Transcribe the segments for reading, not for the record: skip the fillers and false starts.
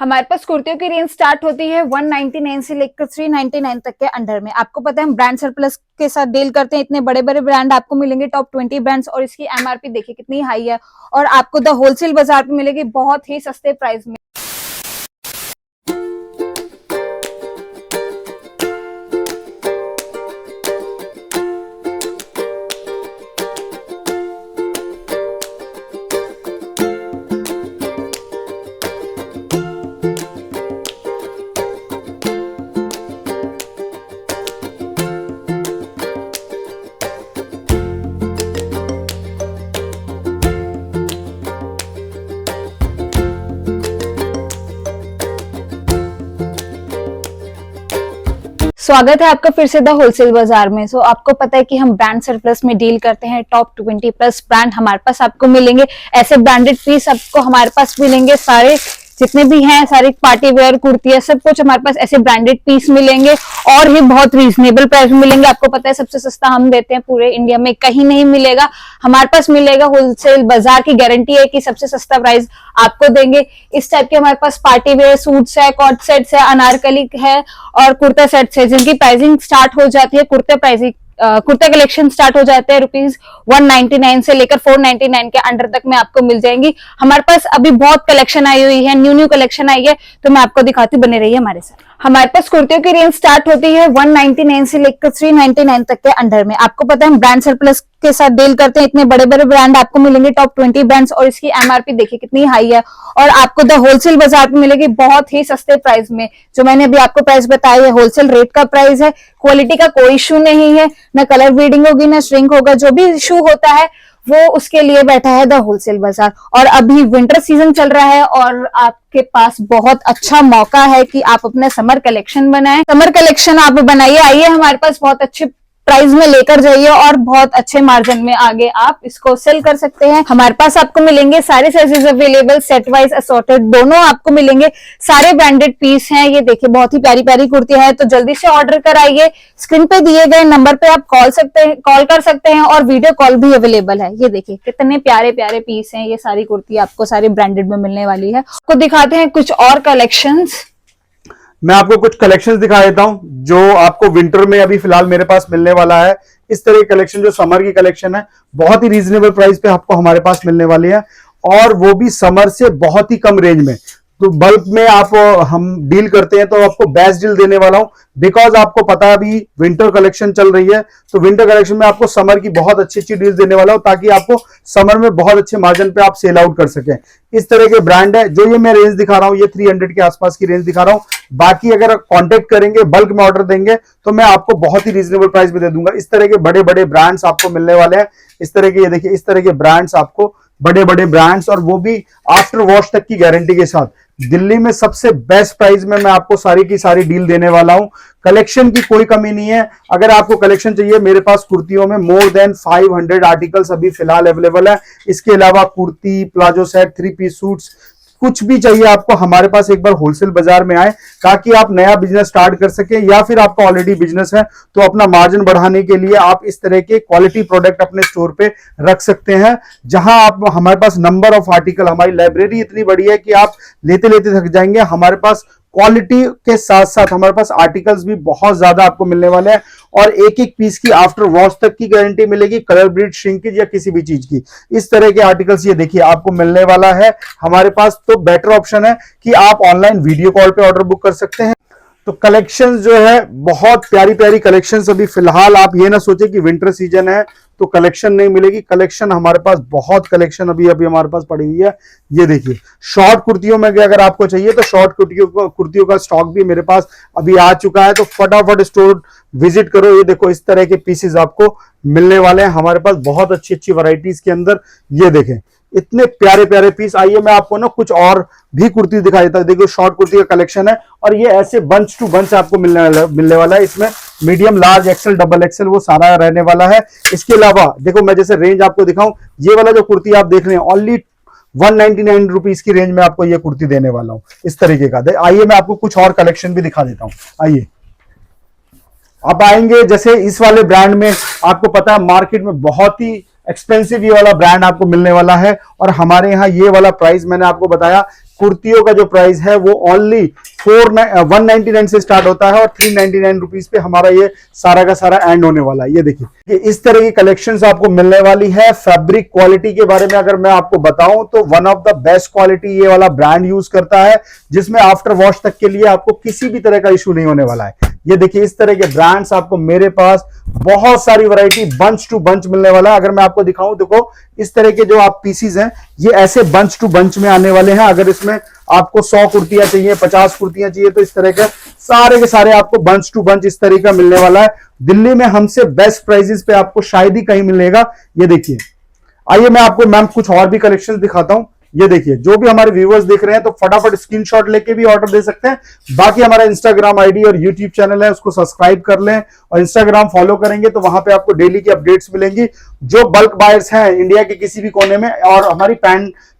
हमारे पास कुर्तियों की range start होती है 199 से लेकर 399 तक के अंडर में। आपको पता है हम ब्रांड सरप्लस के साथ डील करते हैं। इतने बड़े बड़े ब्रांड आपको मिलेंगे, टॉप 20 ब्रांड्स, और इसकी एमआरपी देखिए कितनी हाई है और आपको द होलसेल बाजार पे मिलेगी बहुत ही सस्ते प्राइस में। स्वागत है आपका फिर से द होलसेल बाजार में। आपको पता है कि हम ब्रांड सरप्लस में डील करते हैं। टॉप 20 प्लस ब्रांड हमारे पास आपको मिलेंगे। ऐसे ब्रांडेड पीस आपको हमारे पास मिलेंगे, सारे जितने भी हैं, सारी पार्टी वेयर कुर्तियां, सब कुछ हमारे पास ऐसे ब्रांडेड पीस मिलेंगे और ये बहुत रीजनेबल प्राइस में मिलेंगे। आपको पता है सबसे सस्ता हम देते हैं, पूरे इंडिया में कहीं नहीं मिलेगा, हमारे पास मिलेगा। होलसेल बाजार की गारंटी है कि सबसे सस्ता प्राइस आपको देंगे। इस टाइप के हमारे पास पार्टी वेयर सूट्स है, कॉट सेट्स है, अनारकली है और कुर्ता सेट्स है, जिनकी प्राइसिंग स्टार्ट हो जाती है। कुर्ता कलेक्शन स्टार्ट हो जाते हैं ₹199 से लेकर 499 के अंडर तक में आपको मिल जाएंगी। हमारे पास अभी बहुत कलेक्शन आई हुई है, न्यू कलेक्शन आई है, तो मैं आपको दिखाती हूँ, बने रहिए हमारे साथ। हमारे पास कुर्तियों की रेंज स्टार्ट होती है 199 से लेकर 399 तक के अंडर में। आपको पता है हम ब्रांड सरप्लस के साथ डील करते हैं। इतने बड़े बड़े ब्रांड आपको मिलेंगे, टॉप 20 ब्रांड्स, और इसकी एमआरपी देखिए कितनी हाई है और आपको द होलसेल बाजार पे मिलेगी बहुत ही सस्ते प्राइस में। जो मैंने अभी आपको प्राइस बताया है होलसेल रेट का प्राइस है। क्वालिटी का कोई इशू नहीं है, ना कलर ब्लीडिंग होगी, ना श्रिंक होगा। जो भी इशू होता है वो उसके लिए बैठा है द होलसेल बाजार। और अभी विंटर सीजन चल रहा है और आपके पास बहुत अच्छा मौका है कि आप अपना समर कलेक्शन बनाएं। समर कलेक्शन आप बनाइए, आइए हमारे पास, बहुत अच्छे प्राइस में लेकर जाइए और बहुत अच्छे मार्जिन में आगे आप इसको सेल कर सकते हैं। हमारे पास आपको मिलेंगे सारे sizes available, set wise assorted दोनों आपको मिलेंगे। सारे ब्रांडेड पीस हैं। ये देखिए बहुत ही प्यारी प्यारी कुर्तियां हैं, तो जल्दी से ऑर्डर कराइए। स्क्रीन पे दिए गए नंबर पे आप कॉल कर सकते हैं और वीडियो कॉल भी अवेलेबल है। ये देखिए कितने प्यारे प्यारे पीस हैं। ये सारी कुर्ती आपको सारी ब्रांडेड में मिलने वाली है। आपको दिखाते हैं कुछ और कलेक्शंस। मैं आपको कुछ कलेक्शंस दिखा देता हूं जो आपको विंटर में अभी फिलहाल मेरे पास मिलने वाला है। इस तरह की कलेक्शन जो समर की कलेक्शन है, बहुत ही रीजनेबल प्राइस पे आपको हमारे पास मिलने वाली है और वो भी समर से बहुत ही कम रेंज में। तो बल्क में हम डील करते हैं तो आपको बेस्ट डील देने वाला हूं, बिकॉज आपको पता है अभी विंटर कलेक्शन चल रही है, तो विंटर कलेक्शन में आपको समर की बहुत अच्छी अच्छी डील देने वाला हूं ताकि आपको समर में बहुत अच्छे मार्जिन पे आप सेल आउट कर सकें। इस तरह के ब्रांड है। जो ये मैं रेंज दिखा रहा हूं, ये 300 के आसपास की रेंज दिखा रहा हूं। बाकी अगर कांटेक्ट करेंगे, बल्क में ऑर्डर देंगे तो मैं आपको बहुत ही रीजनेबल प्राइस में दे दूंगा। इस तरह के बड़े बड़े ब्रांड्स आपको मिलने वाले हैं। इस तरह के, ये देखिए, इस तरह के ब्रांड्स आपको, बड़े बड़े ब्रांड्स, और वो भी आफ्टर वॉश तक की गारंटी के साथ। दिल्ली में सबसे बेस्ट प्राइस में मैं आपको सारी की सारी डील देने वाला हूं। कलेक्शन की कोई कमी नहीं है। अगर आपको कलेक्शन चाहिए, मेरे पास कुर्तियों में मोर देन 500 आर्टिकल्स अभी फिलहाल अवेलेबल है। इसके अलावा kurti, palazzo set, 3 piece suits, कुछ भी चाहिए आपको, हमारे पास एक बार होलसेल बाजार में आए ताकि आप नया बिजनेस स्टार्ट कर सके, या फिर आपका ऑलरेडी बिजनेस है तो अपना मार्जिन बढ़ाने के लिए आप इस तरह के क्वालिटी प्रोडक्ट अपने स्टोर पे रख सकते हैं। जहां आप, हमारे पास नंबर ऑफ आर्टिकल, हमारी लाइब्रेरी इतनी बड़ी है कि आप लेते लेते थक जाएंगे। हमारे पास क्वालिटी के साथ साथ हमारे पास आर्टिकल्स भी बहुत ज्यादा आपको मिलने वाले हैं और एक एक पीस की आफ्टर वॉश तक की गारंटी मिलेगी, कलर ब्लीड, श्रिंकेज या किसी भी चीज की। इस तरह के आर्टिकल्स ये देखिए आपको मिलने वाला है हमारे पास। तो बेटर ऑप्शन है कि आप ऑनलाइन वीडियो कॉल पे ऑर्डर बुक कर सकते हैं। तो कलेक्शंस जो है, बहुत प्यारी प्यारी कलेक्शंस अभी फिलहाल। आप ये ना सोचे कि विंटर सीजन है तो कलेक्शन नहीं मिलेगी। कलेक्शन हमारे पास बहुत कलेक्शन अभी हमारे पास पड़ी हुई है। ये देखिए, शॉर्ट कुर्तियों में अगर आपको चाहिए तो शॉर्ट कुर्तियों का स्टॉक भी मेरे पास अभी आ चुका है, तो फटाफट स्टोर विजिट करो। ये देखो, इस तरह के पीसेस आपको मिलने वाले हैं हमारे पास बहुत अच्छी अच्छी वैरायटीज के अंदर। ये देखें इतने प्यारे प्यारे पीस। आइए मैं आपको ना कुछ और भी कुर्ती दिखा देता हूं। देखिए, शॉर्ट कुर्ती का कलेक्शन है और ये ऐसे बंच टू बंच आपको मिलने वाला है। इसमें medium, large, XL, double XL वो सारा रहने वाला है। इसके अलावा देखो, मैं जैसे रेंज आपको दिखाऊं, ये वाला जो कुर्ती आप देख रहे हैं, ओनली 199 रुपीज की रेंज में आपको ये कुर्ती देने वाला हूं इस तरीके का। आइए मैं आपको कुछ और कलेक्शन भी दिखा देता हूं। आइए, आप आएंगे जैसे इस वाले ब्रांड में, आपको पता है मार्केट में बहुत ही एक्सपेंसिव ये वाला ब्रांड आपको मिलने वाला है और हमारे यहाँ ये वाला प्राइस मैंने आपको बताया। कुर्तियों का जो प्राइस है वो ओनली 199 से स्टार्ट होता है और 399 रुपीज पे हमारा ये सारा का सारा एंड होने वाला है। ये देखिए इस तरह की कलेक्शंस आपको मिलने वाली है। फैब्रिक क्वालिटी के बारे में अगर मैं आपको बताऊं तो one of the best quality ये वाला ब्रांड यूज करता है, जिसमें आफ्टर वॉश तक के लिए आपको किसी भी तरह का इशू नहीं होने वाला है। ये देखिए इस तरह के ब्रांड्स आपको मेरे पास बहुत सारी वैरायटी बंच टू बंच मिलने वाला है। अगर मैं आपको दिखाऊं, देखो इस तरह के जो आप पीसीज हैं ये ऐसे बंच टू बंच में आने वाले हैं। अगर इसमें आपको 100 कुर्तियां चाहिए, 50 कुर्तियां चाहिए, तो इस तरह के सारे आपको बंच टू बंच इस तरह का मिलने वाला है। दिल्ली में हमसे बेस्ट प्राइसेस पे आपको शायद ही कहीं मिलेगा। ये देखिए, आइए मैं आपको मैम कुछ और भी कलेक्शन दिखाता हूं। ये देखिए, जो भी हमारे व्यूअर्स देख रहे हैं तो फटाफट स्क्रीनशॉट लेके भी ऑर्डर दे सकते हैं। बाकी हमारा इंस्टाग्राम आईडी और यूट्यूब चैनल है, उसको सब्सक्राइब कर लें और इंस्टाग्राम फॉलो करेंगे तो वहां पे आपको डेली की अपडेट्स मिलेंगी। जो बल्क बायर्स हैं इंडिया के किसी भी कोने में, और हमारी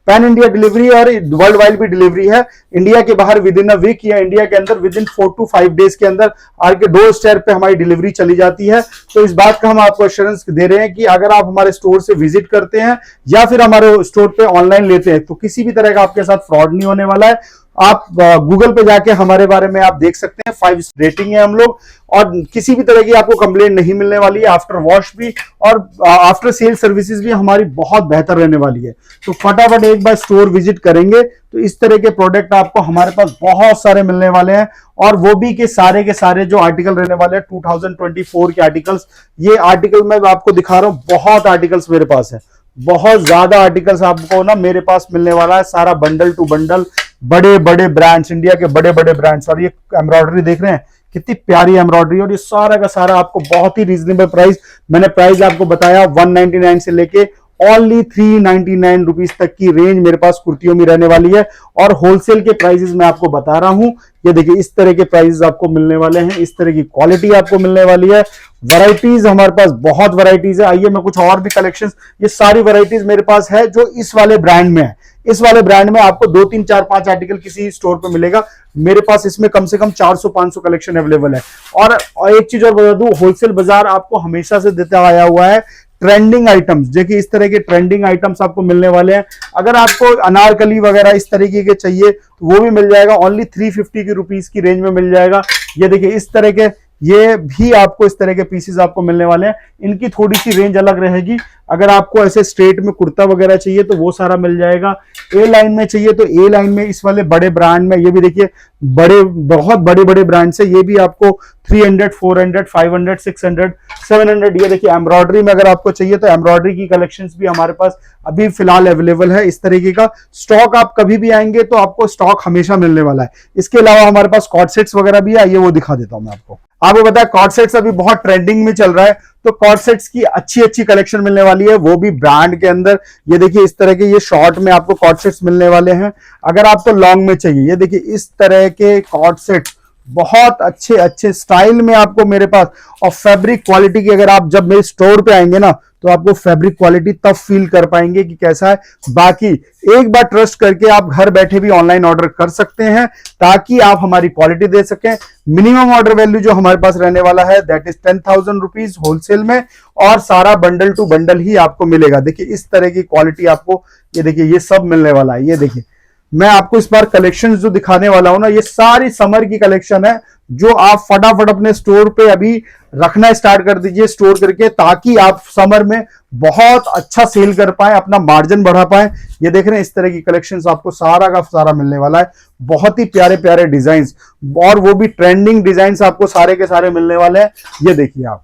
पैन इंडिया डिलीवरी और वर्ल्ड वाइड भी डिलीवरी है। इंडिया के बाहर विद इन अ वीक या इंडिया के अंदर विद इन 4 to 5 डेज के अंदर आपके डोर स्टेप पे हमारी डिलीवरी चली जाती है। तो इस बात का हम आपको एश्योरेंस दे रहे हैं कि अगर आप हमारे स्टोर से विजिट करते हैं या फिर हमारे स्टोर पे ऑनलाइन लेते हैं तो किसी भी तरह का आपके साथ फ्रॉड नहीं होने वाला है। आप गूगल पे जाके हमारे बारे में आप देख सकते हैं, 5 रेटिंग है हम लोग, और किसी भी तरह की आपको कंप्लेंट नहीं मिलने वाली है। आफ्टर वॉश भी और आफ्टर सेल सर्विसेज भी हमारी बहुत बेहतर रहने वाली है। तो फटाफट एक बार स्टोर विजिट करेंगे तो इस तरह के प्रोडक्ट आपको हमारे पास बहुत सारे मिलने वाले हैं, और वो भी के सारे जो आर्टिकल रहने वाले हैं 2024 के आर्टिकल्स। ये आर्टिकल मैं आपको दिखा रहा हूं, बहुत आर्टिकल्स मेरे पास है, बहुत ज्यादा आर्टिकल्स आपको ना मेरे पास मिलने वाला है। सारा बंडल टू बंडल, बड़े बड़े ब्रांड्स, इंडिया के बड़े बड़े ब्रांड्स। और ये एम्ब्रॉयडरी देख रहे हैं, कितनी प्यारी एम्ब्रॉयडरी, और ये सारा का सारा आपको बहुत ही रीजनेबल प्राइस, मैंने प्राइस आपको बताया 199 से लेके ओनली 399 रुपीज तक की रेंज मेरे पास कुर्तियों में रहने वाली है। और होलसेल के प्राइसेस मैं आपको बता रहा हूं। ये देखिए इस तरह के प्राइसेस आपको मिलने वाले हैं, इस तरह की क्वालिटी आपको मिलने वाली है। वैरायटीज हमारे पास बहुत वैरायटीज है। आइए मैं कुछ और भी कलेक्शंस, ये सारी वैरायटीज मेरे पास है जो इस वाले ब्रांड में है। इस वाले ब्रांड में आपको 2, 3, 4, 5 आर्टिकल किसी स्टोर पे मिलेगा, मेरे पास इसमें कम से कम 400-500 कलेक्शन अवेलेबल है। और एक चीज और बता दूं, होलसेल बाजार आपको हमेशा से देता आया हुआ है ट्रेंडिंग आइटम्स। देखिए इस तरह के ट्रेंडिंग आइटम्स आपको मिलने वाले हैं। अगर आपको अनारकली वगैरह इस तरीके के चाहिए तो वो भी मिल जाएगा, ओनली 350 की रुपीस की रेंज में मिल जाएगा। ये देखिए इस तरह के, ये भी आपको इस तरह के पीसेस आपको मिलने वाले हैं। इनकी थोड़ी सी रेंज अलग रहेगी। अगर आपको ऐसे स्ट्रेट में कुर्ता वगैरह चाहिए तो वो सारा मिल जाएगा। ए लाइन में चाहिए तो ए लाइन में इस वाले बड़े ब्रांड में, ये भी देखिए बहुत बड़े बड़े ब्रांड्स है। ये भी आपको 300, 400, 500, 600, 700। ये देखिए एम्ब्रॉयडरी में अगर आपको चाहिए तो एम्ब्रॉयडरी की कलेक्शंस भी हमारे पास अभी फिलहाल अवेलेबल है। इस तरीके का स्टॉक आप कभी भी आएंगे तो आपको स्टॉक हमेशा मिलने वाला है। इसके अलावा हमारे पास कॉर्ड सेट्स वगैरह भी है, ये वो दिखा देता हूं मैं आपको। आपको पता है कॉर्ड सेट्स अभी बहुत ट्रेंडिंग में चल रहा है, तो कॉर्ड सेट्स की अच्छी कलेक्शन मिलने वाली है, वो भी ब्रांड के अंदर। ये देखिए इस तरह के, ये शॉर्ट में आपको कॉर्ड सेट्स मिलने वाले हैं। अगर आपको लॉन्ग में चाहिए, ये देखिए इस तरह के कॉर्ड सेट्स बहुत अच्छे स्टाइल में आपको मेरे पास, और फैब्रिक क्वालिटी की, अगर आप जब मेरे स्टोर पे आएंगे ना तो आपको फैब्रिक क्वालिटी तब फील कर पाएंगे कि कैसा है। बाकी एक बार ट्रस्ट करके आप घर बैठे भी ऑनलाइन ऑर्डर कर सकते हैं ताकि आप हमारी क्वालिटी दे सकें। मिनिमम ऑर्डर वैल्यू जो हमारे पास रहने वाला है दैट इज 10,000 रुपीज होलसेल में, और सारा बंडल टू बंडल ही आपको मिलेगा। देखिए इस तरह की क्वालिटी आपको, ये देखिए ये सब मिलने वाला है। ये देखिए मैं आपको इस बार कलेक्शन जो दिखाने वाला हूं ना, ये सारी समर की कलेक्शन है जो आप फटाफट अपने स्टोर पे अभी रखना स्टार्ट कर दीजिए स्टोर करके, ताकि आप समर में बहुत अच्छा सेल कर पाए, अपना मार्जिन बढ़ा पाए। ये देख रहे हैं इस तरह की कलेक्शंस आपको सारा का सारा मिलने वाला है। बहुत ही प्यारे प्यारे डिजाइन्स, और वो भी ट्रेंडिंग डिजाइन्स आपको सारे के सारे मिलने वाले हैं। ये देखिए आप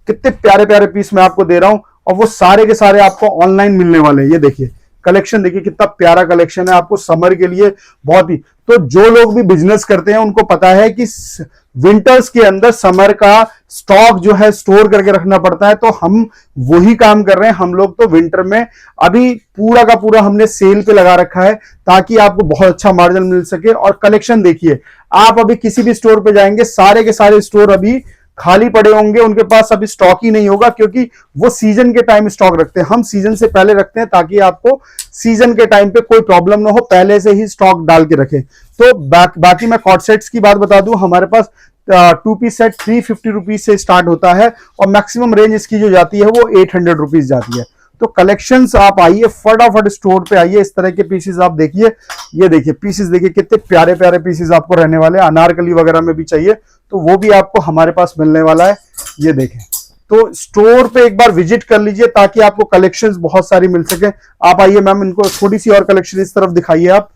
कितने प्यारे प्यारे पीस मैं आपको दे रहा हूं, और वो सारे के सारे आपको ऑनलाइन मिलने वाले हैं। ये देखिए कलेक्शन, देखिए कितना प्यारा कलेक्शन है आपको समर के लिए, बहुत ही। तो जो लोग भी बिजनेस करते हैं उनको पता है कि विंटर्स के अंदर समर का स्टॉक जो है स्टोर करके रखना पड़ता है, तो हम वही काम कर रहे हैं। हम लोग तो विंटर में अभी पूरा का पूरा हमने सेल पे लगा रखा है ताकि आपको बहुत अच्छा मार्जिन मिल सके। और कलेक्शन देखिए, आप अभी किसी भी स्टोर पे जाएंगे, सारे के सारे स्टोर अभी खाली पड़े होंगे, उनके पास अभी स्टॉक ही नहीं होगा, क्योंकि वो सीजन के टाइम स्टॉक रखते हैं। हम सीजन से पहले रखते हैं ताकि आपको सीजन के टाइम पे कोई प्रॉब्लम ना हो, पहले से ही स्टॉक डाल के रखें। तो बाकी मैं कॉर्ड सेट्स की बात बता दूं, हमारे पास 2 पीस सेट 350 रुपीज से स्टार्ट होता है, और मैक्सिमम रेंज इसकी जो जाती है वो 800 रुपीज जाती है। तो कलेक्शंस आप आइए, फटाफट स्टोर पे आइए, इस तरह के पीसेस आप देखिए। ये देखिए पीसेस, देखिए कितने प्यारे प्यारे पीसेस आपको रहने वाले हैं। अनारकली वगैरह में भी चाहिए तो वो भी आपको हमारे पास मिलने वाला है। ये देखें, तो स्टोर पे एक बार विजिट कर लीजिए ताकि आपको कलेक्शंस बहुत सारी मिल सके। आप आइए मैम, इनको थोड़ी सी और कलेक्शन इस तरफ दिखाइए आप।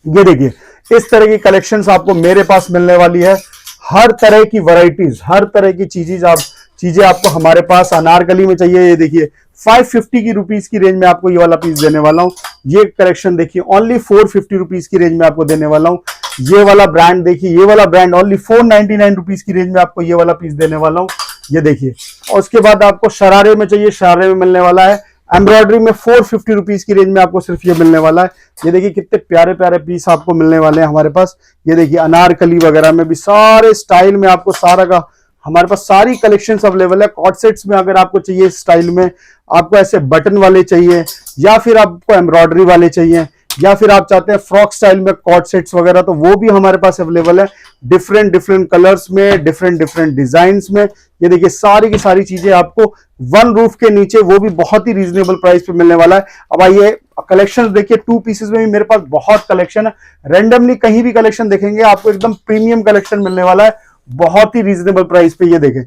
ये देखिए इस तरह की कलेक्शंस आपको मेरे पास मिलने वाली है। हर तरह की वैरायटीज, हर तरह की चीजें आपको हमारे पास अनारकली में चाहिए। ये देखिए 550 की रुपीस की रेंज में आपको ये वाला पीस देने वाला हूं। ये कलेक्शन देखिए ओनली 450 रुपीस की रेंज में आपको देने वाला हूं। ये वाला ब्रांड देखिए, ये वाला ब्रांड ओनली 499 रुपीस की रेंज में आपको ये वाला पीस देने वाला हूं। ये देखिए, और उसके बाद आपको शरारे में चाहिए, शरारे में मिलने वाला है। एम्ब्रॉयडरी में 450 रुपीस की रेंज में आपको सिर्फ ये मिलने वाला है। ये देखिए कितने प्यारे प्यारे पीस आपको मिलने वाले हैं हमारे पास। ये देखिए अनारकली वगैरह में भी सारे स्टाइल में आपको सारा का हमारे पास सारी कलेक्शंस अवेलेबल है। कॉट सेट्स में अगर आपको चाहिए इस स्टाइल में, आपको ऐसे बटन वाले चाहिए या फिर आपको एम्ब्रॉयडरी वाले चाहिए या फिर आप चाहते हैं फ्रॉक स्टाइल में कॉट सेट्स वगैरह, तो वो भी हमारे पास अवेलेबल है डिफरेंट डिफरेंट कलर्स में, डिफरेंट डिफरेंट डिजाइन्स में। ये देखिए सारी की सारी चीजें आपको वन रूफ के नीचे, वो भी बहुत ही रीजनेबल प्राइस पे मिलने वाला है। अब आइए कलेक्शन देखिए, 2 पीसेस में भी मेरे पास बहुत कलेक्शन है। रैंडमली कहीं भी कलेक्शन देखेंगे आपको एकदम प्रीमियम कलेक्शन मिलने वाला है, बहुत ही रीजनेबल प्राइस पे। ये देखें,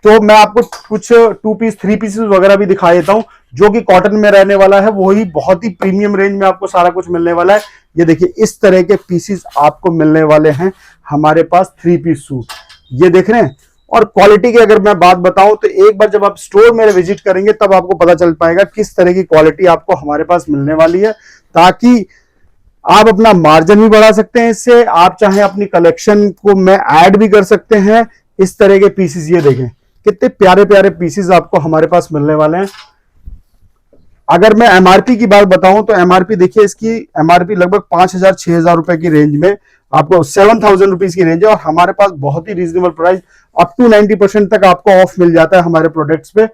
तो मैं आपको कुछ 2 पीस 3 पीसेस वगैरह भी दिखा देता हूं जो कि कॉटन में रहने वाला है, वही बहुत ही प्रीमियम रेंज में आपको सारा कुछ मिलने वाला है। ये देखिए इस तरह के पीसेस आपको मिलने वाले हैं हमारे पास 3 पीस सूट। ये देख रहे हैं, और क्वालिटी की अगर मैं बात बताऊं तो एक बार जब आप स्टोर मेरे विजिट करेंगे तब आपको पता चल पाएगा किस तरह की क्वालिटी आपको हमारे पास मिलने वाली है, ताकि आप अपना मार्जिन भी बढ़ा सकते हैं इससे। आप चाहे अपनी कलेक्शन को में ऐड भी कर सकते हैं इस तरह के पीसेस। ये देखें कितने प्यारे प्यारे पीसेस आपको हमारे पास मिलने वाले हैं। अगर मैं एमआरपी की बात बताऊं तो एमआरपी देखिए, इसकी एमआरपी लगभग 5,000-6,000 रुपए की रेंज में आपको 7,000 रुपीज की रेंज है, और हमारे पास बहुत ही रीजनेबल प्राइस अप टू 90% तक आपको ऑफ मिल जाता है हमारे प्रोडक्ट्स पे।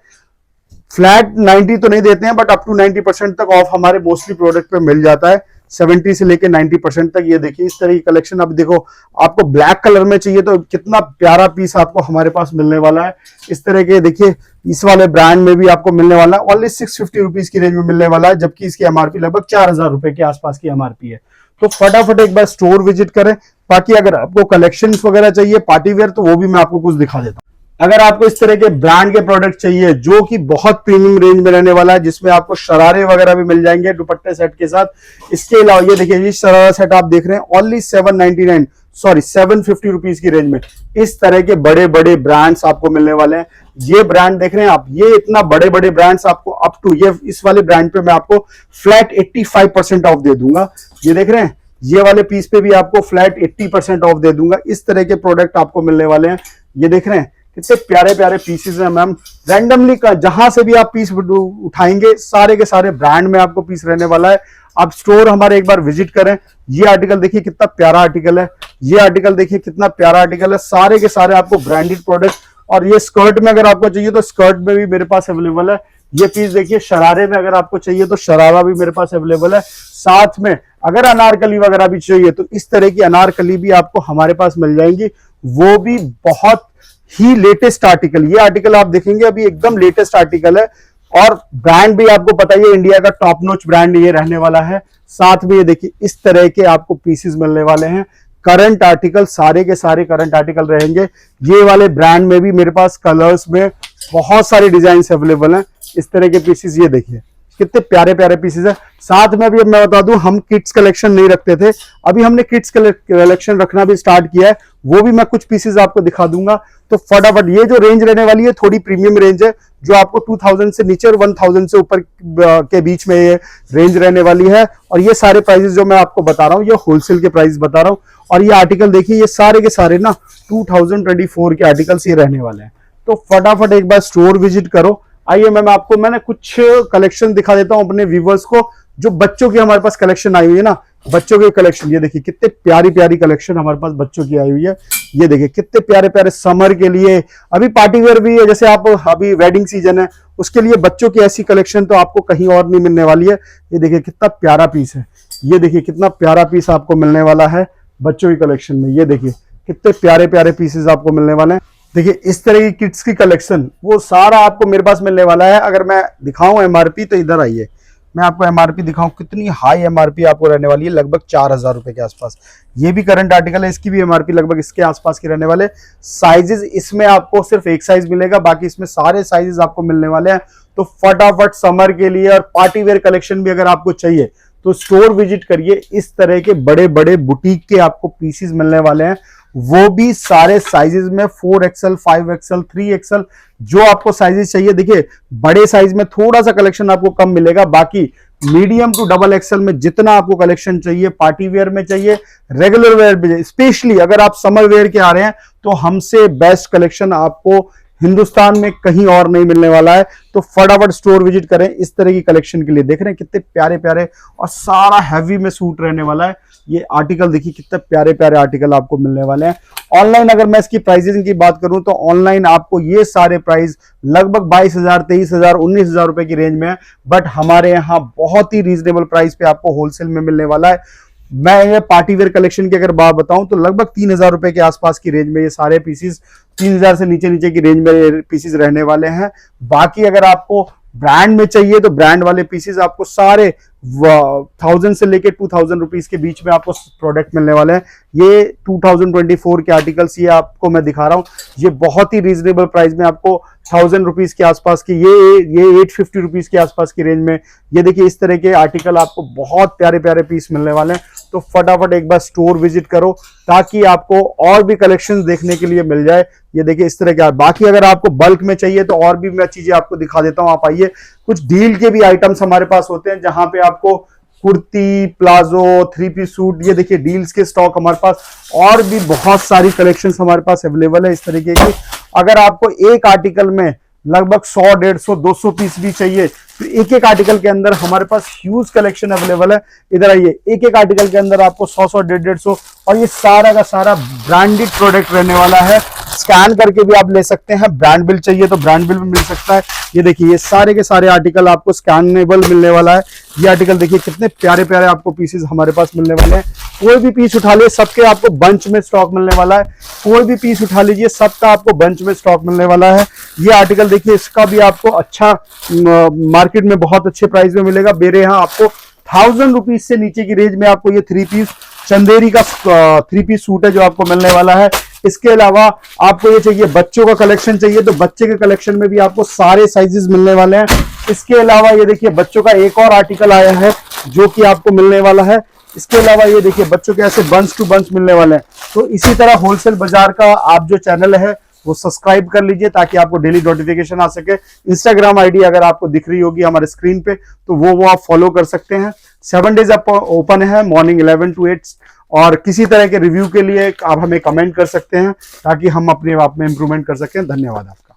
फ्लैट 90 तो नहीं देते हैं, बट अप टू 90% तक ऑफ हमारे मोस्टली प्रोडक्ट पे मिल जाता है, 70 से लेके 90% तक। ये देखिए इस तरह की कलेक्शन। अब देखो आपको ब्लैक कलर में चाहिए तो कितना प्यारा पीस आपको हमारे पास मिलने वाला है। इस तरह के देखिए इस वाले ब्रांड में भी आपको मिलने वाला है, ओनली 650 रुपीज की रेंज में मिलने वाला है, जबकि इसकी एमआरपी लगभग 4,000 रुपए के आसपास की एमआरपी है। तो फटाफट एक बार स्टोर विजिट करें। बाकी अगर आपको कलेक्शंस वगैरह चाहिए पार्टी वेयर तो वो भी मैं आपको कुछ दिखा देता हूँ। अगर आपको इस तरह के ब्रांड के प्रोडक्ट चाहिए जो कि बहुत प्रीमियम रेंज में रहने वाला है, जिसमें आपको शरारे वगैरह भी मिल जाएंगे दुपट्टे सेट के साथ। इसके अलावा ये देखिए, ये शरारा सेट आप देख रहे हैं ओनली 750 रुपीज की रेंज में। इस तरह के बड़े बड़े ब्रांड्स आपको मिलने वाले हैं। ये ब्रांड देख रहे हैं आप, ये इतना बड़े बड़े ब्रांड्स आपको अप टू, ये इस वाले ब्रांड पे मैं आपको फ्लैट 85% ऑफ दे दूंगा। ये देख रहे हैं, ये वाले पीस पे भी आपको फ्लैट 80% ऑफ दे दूंगा। इस तरह के प्रोडक्ट आपको मिलने वाले हैं। ये देख रहे हैं कितने प्यारे प्यारे पीसेस हैं मैम। रैंडमली का जहां से भी आप पीस उठाएंगे सारे के सारे ब्रांड में आपको पीस रहने वाला है। आप स्टोर हमारे एक बार विजिट करें। ये आर्टिकल देखिए कितना प्यारा आर्टिकल है, ये आर्टिकल देखिए कितना प्यारा आर्टिकल है। सारे के सारे आपको ब्रांडेड प्रोडक्ट। और ये स्कर्ट में अगर आपको चाहिए तो स्कर्ट में भी मेरे पास अवेलेबल है। ये पीस देखिए, शरारे में अगर आपको चाहिए तो शरारा भी मेरे पास अवेलेबल है। साथ में अगर अनारकली वगैरह भी चाहिए तो इस तरह की अनारकली भी आपको हमारे पास मिल जाएंगी, वो भी बहुत ही लेटेस्ट आर्टिकल। ये आर्टिकल आप देखेंगे अभी एकदम लेटेस्ट आर्टिकल है, और ब्रांड भी आपको पता ही है इंडिया का टॉप नॉच ब्रांड ये रहने वाला है। साथ में ये देखिए इस तरह के आपको पीसेस मिलने वाले हैं। करंट आर्टिकल, सारे के सारे करंट आर्टिकल रहेंगे। ये वाले ब्रांड में भी मेरे पास कलर्स में बहुत सारे डिजाइन अवेलेबल हैं। इस तरह के पीसेस ये देखिए कितने प्यारे प्यारे पीसेस है। साथ में अभी मैं बता दूं, हम किड्स कलेक्शन नहीं रखते थे, अभी हमने किड्स कलेक्शन रखना भी स्टार्ट किया है। वो भी मैं कुछ पीसेस आपको दिखा दूंगा। तो फटाफट, ये जो रेंज रहने वाली है थोड़ी प्रीमियम रेंज है, जो आपको 2000 से नीचे और 1000 से ऊपर के बीच में ये रेंज रहने वाली है। और ये सारे प्राइसेस जो मैं आपको बता रहा हूँ, ये होलसेल के प्राइस बता रहा हूँ। और ये आर्टिकल देखिए, ये सारे के सारे ना 2024 के आर्टिकल्स ये रहने वाले हैं। तो फटाफट एक बार स्टोर विजिट करो। आइए मैंने कुछ कलेक्शन दिखा देता हूं अपने व्यूवर्स को, जो बच्चों की हमारे पास कलेक्शन आई हुई है ना, बच्चों की कलेक्शन। ये देखिए कितने प्यारी प्यारी कलेक्शन हमारे पास बच्चों की आई हुई है। ये देखिए कितने प्यारे प्यारे समर के लिए, अभी पार्टी वेयर भी है, जैसे आप अभी वेडिंग सीजन है उसके लिए बच्चों की ऐसी कलेक्शन तो आपको कहीं और नहीं मिलने वाली है। ये देखिए कितना प्यारा पीस है, ये देखिए कितना प्यारा पीस आपको मिलने वाला है बच्चों की कलेक्शन में। ये देखिए कितने प्यारे प्यारे पीसेस आपको मिलने वाले हैं। देखिए इस तरह की किड्स की कलेक्शन वो सारा आपको मेरे पास मिलने वाला है। अगर मैं दिखाऊं एमआरपी तो इधर आइए, मैं आपको एमआरपी दिखाऊं, कितनी हाई एमआरपी आपको रहने वाली है, लगभग 4,000 रुपए के आसपास। ये भी करंट आर्टिकल है, इसकी भी एमआरपी लगभग इसके आसपास की रहने वाले। साइजेस इसमें आपको सिर्फ एक साइज मिलेगा, बाकी इसमें सारे साइजेस आपको मिलने वाले हैं। तो फटाफट समर के लिए और पार्टी वेयर कलेक्शन भी अगर आपको चाहिए तो स्टोर विजिट करिए। इस तरह के बड़े बड़े बुटीक के आपको पीसेस मिलने वाले हैं, वो भी सारे साइजेस में 4XL, 5XL, 3XL, जो आपको साइजेस चाहिए। देखिए बड़े साइज में थोड़ा सा कलेक्शन आपको कम मिलेगा, बाकी मीडियम टू डबल एक्सएल में जितना आपको कलेक्शन चाहिए, पार्टी वेयर में चाहिए, रेगुलर वेयर में, स्पेशली अगर आप समर वेयर के आ रहे हैं तो हमसे बेस्ट कलेक्शन आपको हिंदुस्तान में कहीं और नहीं मिलने वाला है। तो फटाफट स्टोर विजिट करें इस तरह की कलेक्शन के लिए। देख रहे हैं कितने प्यारे प्यारे और सारा हैवी में सूट रहने वाला है। ये आर्टिकल देखिए कितने प्यारे प्यारे आर्टिकल आपको मिलने वाले हैं। ऑनलाइन अगर मैं इसकी प्राइसिंग की बात करूं तो ऑनलाइन आपको ये सारे प्राइस लगभग 22,000, 23,000, 19,000 रुपए की रेंज में है, बट हमारे यहाँ बहुत ही रीजनेबल प्राइस पे आपको होलसेल में मिलने वाला है। मैं ये पार्टी वेयर कलेक्शन की अगर बात बताऊं तो लगभग 3,000 रुपए के आसपास की रेंज में ये सारे पीसीस, 3,000 से नीचे नीचे की रेंज में पीसीस रहने वाले हैं। बाकी अगर आपको ब्रांड में चाहिए तो ब्रांड वाले पीसेस आपको सारे 1,000 से लेके 2,000 रुपीज के बीच में आपको प्रोडक्ट मिलने वाले हैं। ये 2024 के आर्टिकल्स ये आपको मैं दिखा रहा हूं, ये बहुत ही रीजनेबल प्राइस में आपको 1,000 रुपीज के आसपास की, ये 850 रुपीज के आसपास की रेंज में। ये देखिए इस तरह के आर्टिकल आपको बहुत प्यारे प्यारे पीस मिलने वाले हैं। तो फटाफट एक बार स्टोर विजिट करो ताकि आपको और भी कलेक्शंस देखने के लिए मिल जाए। ये देखिए इस तरह के। बाकी अगर आपको बल्क में चाहिए तो और भी मैं चीजें आपको दिखा देता हूं, आप आइए। कुछ डील के भी आइटम्स हमारे पास होते हैं जहां पे आपको कुर्ती, प्लाजो, 3 पीस सूट, ये देखिए डील्स के स्टॉक हमारे पास और भी बहुत सारी कलेक्शंस हमारे पास अवेलेबल है इस तरीके की। अगर आपको एक आर्टिकल में लगभग 100, 150, 200 पीस भी चाहिए तो एक एक आर्टिकल के अंदर हमारे पास ह्यूज कलेक्शन अवेलेबल है। इधर आइए, एक एक आर्टिकल के अंदर आपको 100, 150 और ये सारा का सारा ब्रांडेड प्रोडक्ट रहने वाला है। स्कैन करके भी आप ले सकते हैं, ब्रांड बिल चाहिए तो ब्रांड बिल भी मिल सकता है। ये देखिए ये सारे के सारे आर्टिकल आपको स्कैनेबल मिलने वाला है। ये आर्टिकल देखिए कितने प्यारे प्यारे आपको पीसेस हमारे पास मिलने वाले हैं। कोई भी पीस उठा लीजिए, सबके आपको बंच में स्टॉक मिलने वाला है। कोई भी पीस उठा लीजिए, सबका आपको बंच में स्टॉक मिलने वाला है। ये आर्टिकल देखिए, इसका भी आपको अच्छा मार्केट में बहुत अच्छे प्राइस में मिलेगा। मेरे यहाँ आपको 1,000 रुपीज से नीचे की रेंज में आपको ये 3 पीस चंदेरी का 3 पीस सूट है जो आपको मिलने वाला है। इसके अलावा आपको ये चाहिए, बच्चों का कलेक्शन चाहिए तो बच्चे के कलेक्शन में भी आपको सारे साइजेस मिलने वाले हैं। इसके अलावा ये देखिए बच्चों का एक और आर्टिकल आया है जो कि आपको मिलने वाला है। इसके अलावा ये देखिए बच्चों के ऐसे बंच टू बंच मिलने वाले हैं। तो इसी तरह होलसेल बाजार का आप जो चैनल है वो सब्सक्राइब कर लीजिए ताकि आपको डेली नोटिफिकेशन आ सके। इंस्टाग्राम आईडी अगर आपको दिख रही होगी हमारे स्क्रीन पे तो वो आप फॉलो कर सकते हैं। 7 डेज आप ओपन है, मॉर्निंग 11 to 8। और किसी तरह के रिव्यू के लिए आप हमें कमेंट कर सकते हैं ताकि हम अपने आप में इंप्रूवमेंट कर सकें। धन्यवाद आपका।